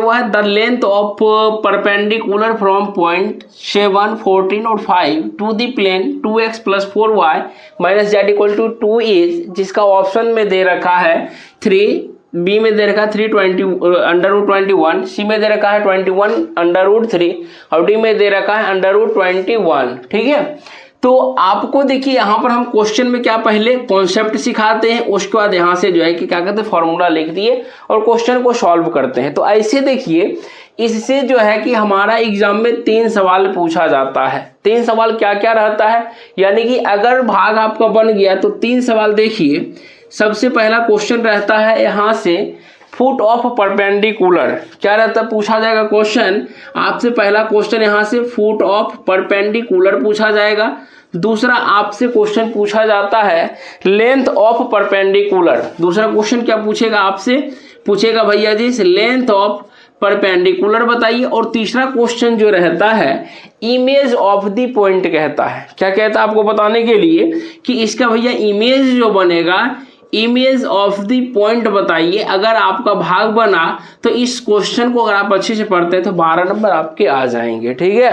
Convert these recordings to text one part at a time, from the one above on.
हुआ है the length of perpendicular from point 7, 14 और 5 to the plane 2x + 4y - z = 2 is, जिसका ऑप्शन में दे रखा है 3, बी में दे रखा है 3√21, सी में दे रखा है 21√3 और डी में दे रखा है √21। ठीक है, तो आपको देखिए यहाँ पर हम क्वेश्चन में क्या पहले कॉन्सेप्ट सिखाते हैं, उसके बाद यहाँ से जो है कि क्या कहते हैं फॉर्मूला लिख दिए और क्वेश्चन को सॉल्व करते हैं। तो ऐसे देखिए इससे जो है कि हमारा एग्जाम में 3 सवाल पूछा जाता है। 3 सवाल क्या क्या रहता है, यानी कि अगर भाग आपका बन गया तो 3 सवाल देखिए। सबसे पहला क्वेश्चन रहता है यहाँ से फुट ऑफ परपेंडिकुलर, क्या रहता है पूछा जाएगा क्वेश्चन आपसे। पहला क्वेश्चन यहाँ से फुट ऑफ परपेंडिकुलर पूछा जाएगा। दूसरा आपसे क्वेश्चन पूछा जाता है लेंथ ऑफ परपेंडिकुलर। दूसरा क्वेश्चन क्या पूछेगा आपसे, पूछेगा भैया जी लेंथ ऑफ परपेंडिकुलर बताइए। और तीसरा क्वेश्चन जो रहता है इमेज ऑफ द पॉइंट कहता है। क्या कहता है आपको बताने के लिए कि इसका भैया इमेज जो बनेगा, इमेज ऑफ द पॉइंट बताइए। अगर आपका भाग बना तो इस क्वेश्चन को अगर आप अच्छे से पढ़ते हैं तो 12 नंबर आपके आ जाएंगे। ठीक है,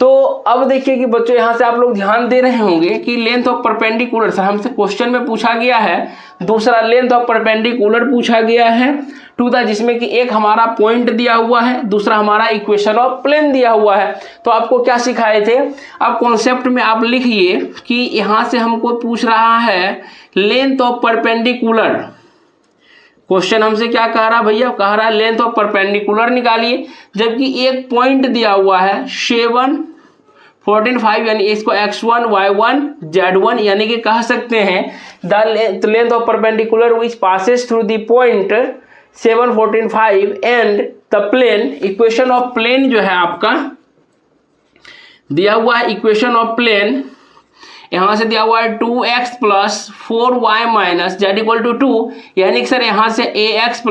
तो अब देखिए कि बच्चों यहाँ से आप लोग ध्यान दे रहे होंगे कि लेंथ ऑफ परपेंडिकुलर से हमसे क्वेश्चन में पूछा गया है। दूसरा लेंथ ऑफ परपेंडिकुलर पूछा गया है टू द, जिसमें कि एक हमारा पॉइंट दिया हुआ है, दूसरा हमारा इक्वेशन ऑफ प्लेन दिया हुआ है। तो आपको क्या सिखाए थे, अब कॉन्सेप्ट में आप लिखिए कि यहाँ से हमको पूछ रहा है लेंथ ऑफ परपेंडिकुलर। क्वेश्चन हमसे क्या कह रहा है भैया, कह रहा है लेंथ ऑफ परपेंडिकुलर निकालिए, जबकि एक पॉइंट दिया हुआ है 7, 14, 5, यानी इसको x1, y1, z1, यानी कि कह सकते हैं the length of perpendicular which passes through the point 7, 14, 5 and the plane. Equation of plane जो है आपका दिया हुआ है, इक्वेशन ऑफ प्लेन यहाँ से दिया हुआ है 2x + 4y - z = 2, यानी कि सर यहाँ से ax +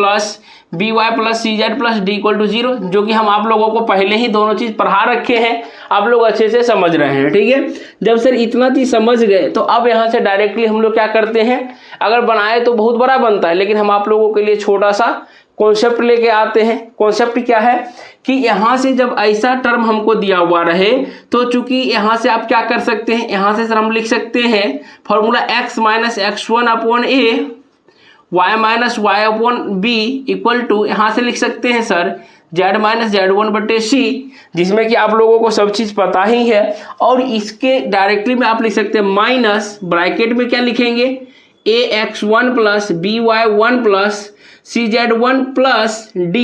by + cz + d = 0, जो कि हम आप लोगों को पहले ही दोनों चीज़ पढ़ा रखे हैं, आप लोग अच्छे से समझ रहे हैं। ठीक है, जब सर इतना चीज़ समझ गए तो अब यहाँ से डायरेक्टली हम लोग क्या करते हैं, अगर बनाए तो बहुत बड़ा बनता है, लेकिन हम आप लोगों के लिए छोटा सा कॉन्सेप्ट लेके आते हैं। कॉन्सेप्ट क्या है कि यहाँ से जब ऐसा टर्म हमको दिया हुआ रहे तो चूंकि यहाँ से आप क्या कर सकते हैं, यहाँ से सर हम लिख सकते हैं formula x - x1/a y - y/b = यहाँ से लिख सकते हैं सर z - z1/c, जिसमें कि आप लोगों को सब चीज़ पता ही है। और इसके डायरेक्टली में आप लिख सकते हैं माइनस ब्रैकेट में क्या लिखेंगे ax1 + by1 + cz1 + d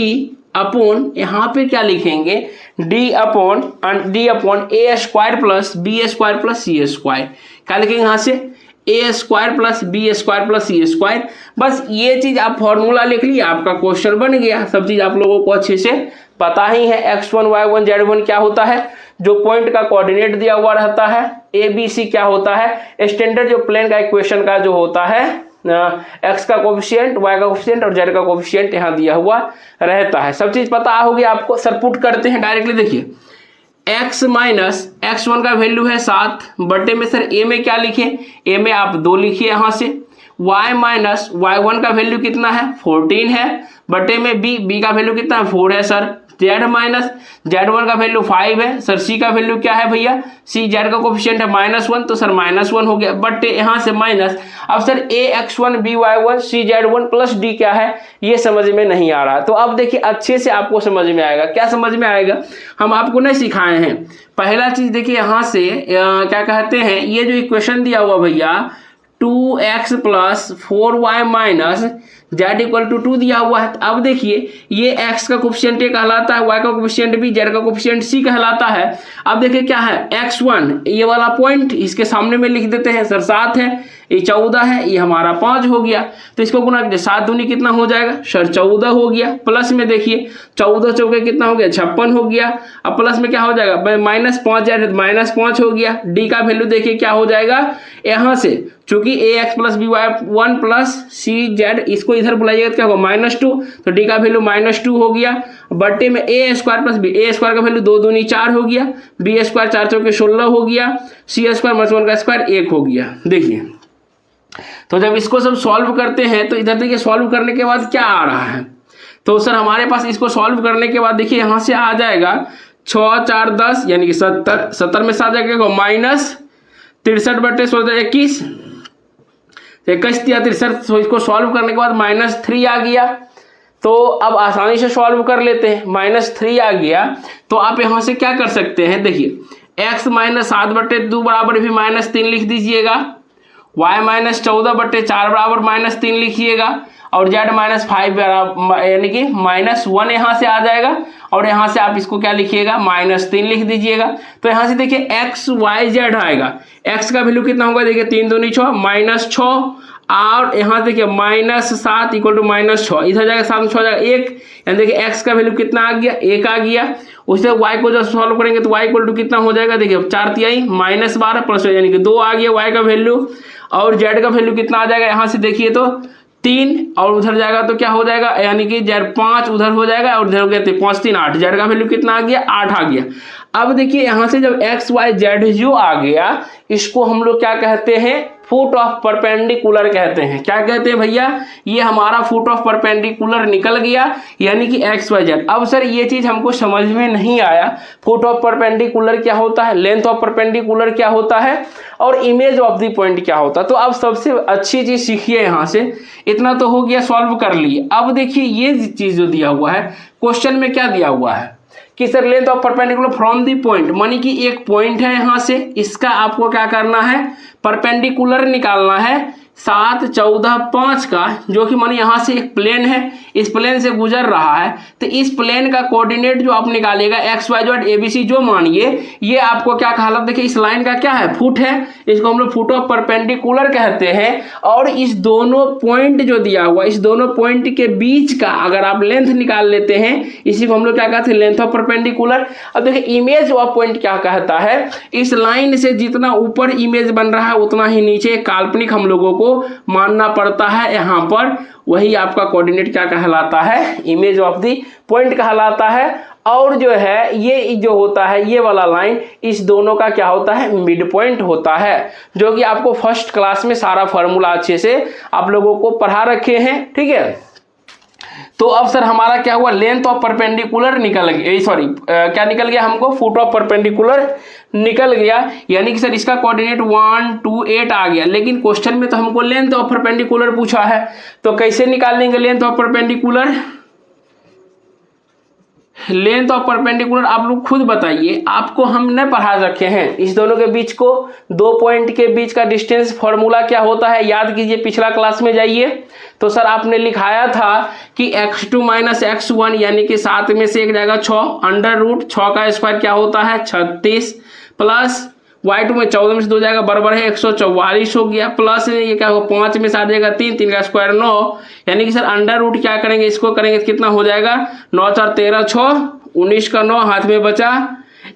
upon, यहाँ पे क्या लिखेंगे d upon a² + b² + c²। क्या लिखेंगे यहाँ से a² + b² + c²। बस ये चीज़ आप फॉर्मूला लिख लिया, आपका क्वेश्चन बन गया। सब चीज़ आप लोगों को अच्छे से पता ही है। x1, y1, z1 क्या होता है, जो पॉइंट का कोऑर्डिनेट दिया हुआ रहता है। ABC क्या होता है, स्टैंडर्ड जो प्लेन का इक्वेशन का जो होता है x का कोफिशिएंट, y का कोफिशिएंट और z का कोफिशिएंट यहाँ दिया हुआ रहता है। सब चीज़ पता होगी आपको। सर पुट करते हैं डायरेक्टली, देखिए x - x1 का वैल्यू है 7 बटे में सर a में क्या लिखे, a में आप 2 लिखिए यहाँ से। y - y1 का वैल्यू कितना है 14 है बटे में b का वैल्यू कितना है 4 है सर। z - z1 का वैल्यू 5 है सर। c का वैल्यू क्या है भैया, c z का कोफिशिएंट है -1, तो सर -1 हो गया बटे यहाँ से माइनस। अब sir ax1 by1 cz1 + d क्या है, ये समझ में नहीं आ रहा। तो अब देखिए अच्छे से आपको समझ में आएगा। क्या समझ में आएगा, हम आपको नहीं सिखाए हैं। पहला चीज देखिए यहाँ से क्या कहते हैं, ये जो इक्वेशन दिया हुआ भैया 2x + 4y - z = 2 दिया हुआ है। अब देखिए ये x का कोफिशिएंट a कहलाता है, y का कोफिशिएंट b, z का कोफिशिएंट c कहलाता है। अब देखिए क्या है x1 ये वाला पॉइंट इसके सामने में लिख देते हैं सर 7 है, ये 14 है, ये हमारा 5 हो गया। तो इसको गुना कीजिए, 7 दूनी कितना हो जाएगा सर 14 हो गया। प्लस में देखिए 14 चौके कितना हो गया 56 हो गया। अब प्लस में क्या हो जाएगा -5 जाए -5 हो गया। डी का वैल्यू देखिए क्या हो जाएगा, यहाँ से चूंकि ax + by1 + cz, इसको इधर बुलाइएगा तो क्या होगा -2, तो डी का वैल्यू -2 हो गया बटे में a² + b, a² का वैल्यू 2 दूनी 4 हो गया, b² 4 चौके 16 हो गया, c² - 1 का स्क्वायर 1 हो गया। देखिए तो जब इसको सब सॉल्व करते हैं तो इधर देखिए सॉल्व करने के बाद क्या आ रहा है, तो सर हमारे पास इसको सॉल्व करने के बाद देखिए यहाँ से आ जाएगा 6 4 10 यानी कि 70, 70 में से आ जाएगा माइनस 63/16 21, 21 या 63। तो इसको सॉल्व करने के बाद -3 आ गया। तो अब आसानी से सॉल्व कर लेते हैं। -3 आ गया तो आप यहाँ से क्या कर सकते हैं, देखिए x - 7/2 बराबर भी -3 लिख दीजिएगा, y - 14/4 बराबर -3 लिखिएगा, और z -5 यानी कि -1 यहाँ से आ जाएगा, और यहाँ से आप इसको क्या लिखिएगा -3 लिख दीजिएगा। तो यहाँ से देखिए x y z आएगा, x का वैल्यू कितना होगा, देखिए 3 दूनी 6 -6, और यहाँ देखिए -7 = -6, इधर जाएगा 7 6 जाएगा 1, यानी देखिए x का वैल्यू कितना आ गया 1 आ गया। उससे y को जब सॉल्व करेंगे तो y = कितना हो जाएगा, देखिए 4 तिहाई -12 प्लस यानी कि 2 आ गया y का वैल्यू, और z का वैल्यू कितना आ जाएगा, यहाँ से देखिए तो 3, और उधर जाएगा तो क्या हो जाएगा, यानी कि z 5 उधर हो जाएगा, और इधर हो गया 5 3 8, z का वैल्यू कितना आ गया 8 आ गया। अब देखिए यहाँ से जब x y z जो आ गया, इसको हम लोग क्या कहते हैं, फुट ऑफ परपेंडिकुलर कहते हैं। क्या कहते हैं भैया, ये हमारा फुट ऑफ परपेंडिकुलर निकल गया, यानी कि एक्स वाई जेड। अब सर ये चीज हमको समझ में नहीं आया, फुट ऑफ परपेंडिकुलर क्या होता है, लेंथ ऑफ परपेंडिकुलर क्या होता है, और इमेज ऑफ द पॉइंट क्या होता है। तो अब सबसे अच्छी चीज सीखिए, यहाँ से इतना तो हो गया, सॉल्व कर लिए। अब देखिए ये चीज जो दिया हुआ है क्वेश्चन में, क्या दिया हुआ है कि sir length of perpendicular from the point, मानी कि एक पॉइंट है यहाँ से, इसका आपको क्या करना है, परपेंडिकुलर निकालना है 7 14 5 का, जो कि मानी यहाँ से एक प्लेन है, इस प्लेन से गुजर रहा है। तो इस प्लेन का कोऑर्डिनेट जो आप निकालिएगा X Y Z A B C जो मानिए, ये आपको क्या कहा, देखिए इस लाइन का क्या है, फुट है, इसको हम लोग फुट ऑफ परपेंडिकुलर कहते हैं। और इस दोनों पॉइंट जो दिया हुआ, इस दोनों पॉइंट के बीच का अगर आप लेंथ निकाल लेते हैं, इसी को हम लोग क्या कहते हैं, लेंथ ऑफ परपेंडिकुलर। अब देखिए इमेज ऑफ पॉइंट क्या कहता है, इस लाइन से जितना ऊपर इमेज बन रहा है उतना ही नीचे काल्पनिक हम लोगों को मानना पड़ता है यहाँ पर, वही आपका कोऑर्डिनेट क्या कहलाता है, इमेज ऑफ द पॉइंट कहलाता है। और जो है ये जो होता है, ये वाला लाइन इस दोनों का क्या होता है, मिड पॉइंट होता है, जो कि आपको फर्स्ट क्लास में सारा फॉर्मूला अच्छे से आप लोगों को पढ़ा रखे हैं, ठीक है। तो अब सर हमारा क्या हुआ, लेंथ ऑफ परपेंडिकुलर निकल गया, सॉरी क्या निकल गया हमको, फुट ऑफ परपेंडिकुलर निकल गया, यानी कि सर इसका कोऑर्डिनेट 1 2 8 आ गया। लेकिन क्वेश्चन में तो हमको लेंथ ऑफ परपेंडिकुलर पूछा है, तो कैसे निकालेंगे length of perpendicular, length of perpendicular आप लोग खुद बताइए, आपको हम न पढ़ा रखे हैं इस दोनों के बीच को, दो पॉइंट के बीच का डिस्टेंस फॉर्मूला क्या होता है, याद कीजिए, पिछला क्लास में जाइए। तो सर आपने लिखाया था कि x2 - x1 यानी कि 7 में से एक जाएगा 6, √6 का स्क्वायर क्या होता है 36, प्लस y2 में 14 में से 2 जाएगा बराबर है 144 हो गया, प्लस ये क्या होगा 5 में से आ जाएगा 3, 3 का स्क्वायर 9, यानी कि सर √ क्या करेंगे, इसको करेंगे कितना हो जाएगा 9 4 13 6, 19 का 9 हाथ में बचा,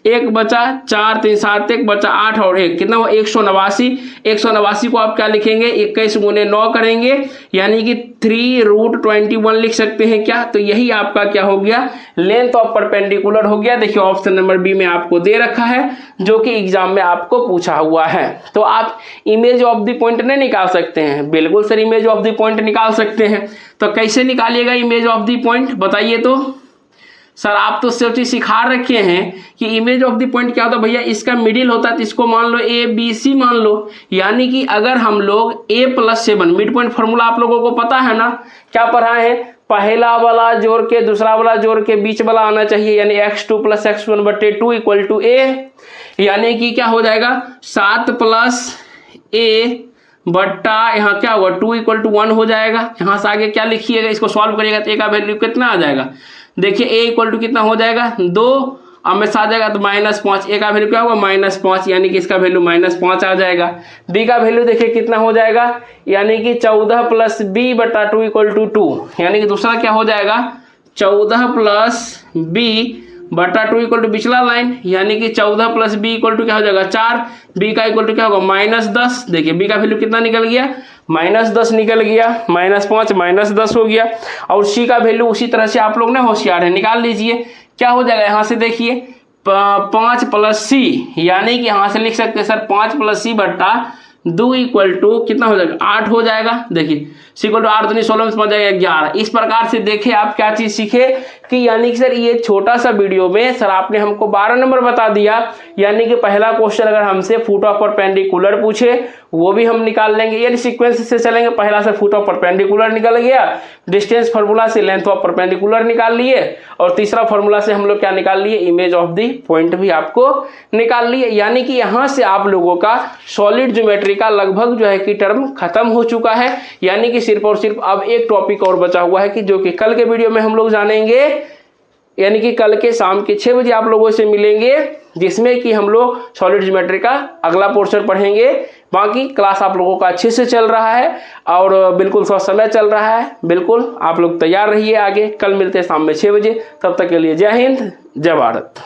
1 बचा, 4 3 7 1 बचा 8 और 1 कितना हुआ 189। 189 को आप क्या लिखेंगे, 21 × 9 करेंगे, यानी कि 3√21 लिख सकते हैं क्या। तो यही आपका क्या हो गया, लेंथ ऑफ परपेंडिकुलर हो गया। देखिए ऑप्शन नंबर बी में आपको दे रखा है, जो कि एग्जाम में आपको पूछा हुआ है। तो आप इमेज ऑफ द पॉइंट नहीं निकाल सकते हैं, बिल्कुल sir image of the point निकाल सकते हैं। तो कैसे निकालिएगा इमेज ऑफ द पॉइंट बताइए। तो सर आप तो सब चीज सिखा रखे हैं कि इमेज ऑफ द पॉइंट क्या होता है भैया, इसका मिडिल होता है, तो इसको मान लो ए बी सी मान लो, यानी कि अगर हम लोग a + 7 मिड पॉइंट फॉर्मूला आप लोगों को पता है ना, क्या पढ़ाए हैं, पहला वाला जोड़ के दूसरा वाला जोड़ के बीच वाला आना चाहिए, यानी x2 + x1/2 = a, यानी कि क्या हो जाएगा 7 + a बट्टा यहाँ क्या होगा 2 = 1 हो जाएगा। यहाँ से आगे क्या लिखिएगा, इसको सॉल्व करिएगा तो a का वैल्यू कितना आ जाएगा, देखिए a = कितना हो जाएगा 2, अब में से आ जाएगा तो -5, a का वैल्यू क्या होगा -5, यानी कि इसका वैल्यू -5 आ जाएगा। b का वैल्यू देखिए कितना हो जाएगा, यानी कि 14 + b/2 = 2, यानी कि दूसरा क्या हो जाएगा 14 + b/2 = पिछला लाइन, यानी कि 14 + b = क्या हो जाएगा 4, b का इक्वल टू क्या होगा -10। देखिए b का वैल्यू कितना निकल गया -10 निकल गया, -5 -10 हो गया। और c का वैल्यू उसी तरह से आप लोग ना होशियार है, निकाल लीजिए, क्या हो जाएगा यहाँ से देखिए 5 + c, यानी कि यहाँ से लिख सकते हैं सर 5 + c/2 = कितना हो जाएगा 8 हो जाएगा। देखिए इक्वल टू 8 दूनी 16 में समझ जाएगा 11। इस प्रकार से देखे आप क्या चीज सीखे कि यानी कि सर ये छोटा सा वीडियो में सर आपने हमको 12 नंबर बता दिया, यानी कि पहला क्वेश्चन अगर हमसे फुट ऑफ परपेंडिकुलर पूछे वो भी हम निकाल लेंगे, यानी सीक्वेंस से चलेंगे। पहला से फुट ऑफ परपेंडिकुलर निकल गया, डिस्टेंस फार्मूला से लेंथ ऑफ परपेंडिकुलर निकाल लिए, और तीसरा फार्मूला से हम लोग क्या निकाल लिए, इमेज ऑफ द पॉइंट भी आपको निकाल लिए। यानी कि यहाँ से आप लोगों का सॉलिड ज्योमेट्री का लगभग जो है कि टर्म खत्म हो चुका है। यानी कि सिर्फ और सिर्फ अब एक टॉपिक और बचा हुआ है कि जो कि कल के वीडियो में हम लोग जानेंगे, यानी कि कल के शाम के 6 बजे आप लोगों से मिलेंगे, जिसमें कि हम लोग सॉलिड ज्योमेट्री का अगला पोर्शन पढ़ेंगे। बाकी क्लास आप लोगों का अच्छे से चल रहा है और बिल्कुल थोड़ा समय चल रहा है, बिल्कुल आप लोग तैयार रहिए। आगे कल मिलते हैं शाम में 6 बजे, तब तक के लिए जय हिंद जय भारत।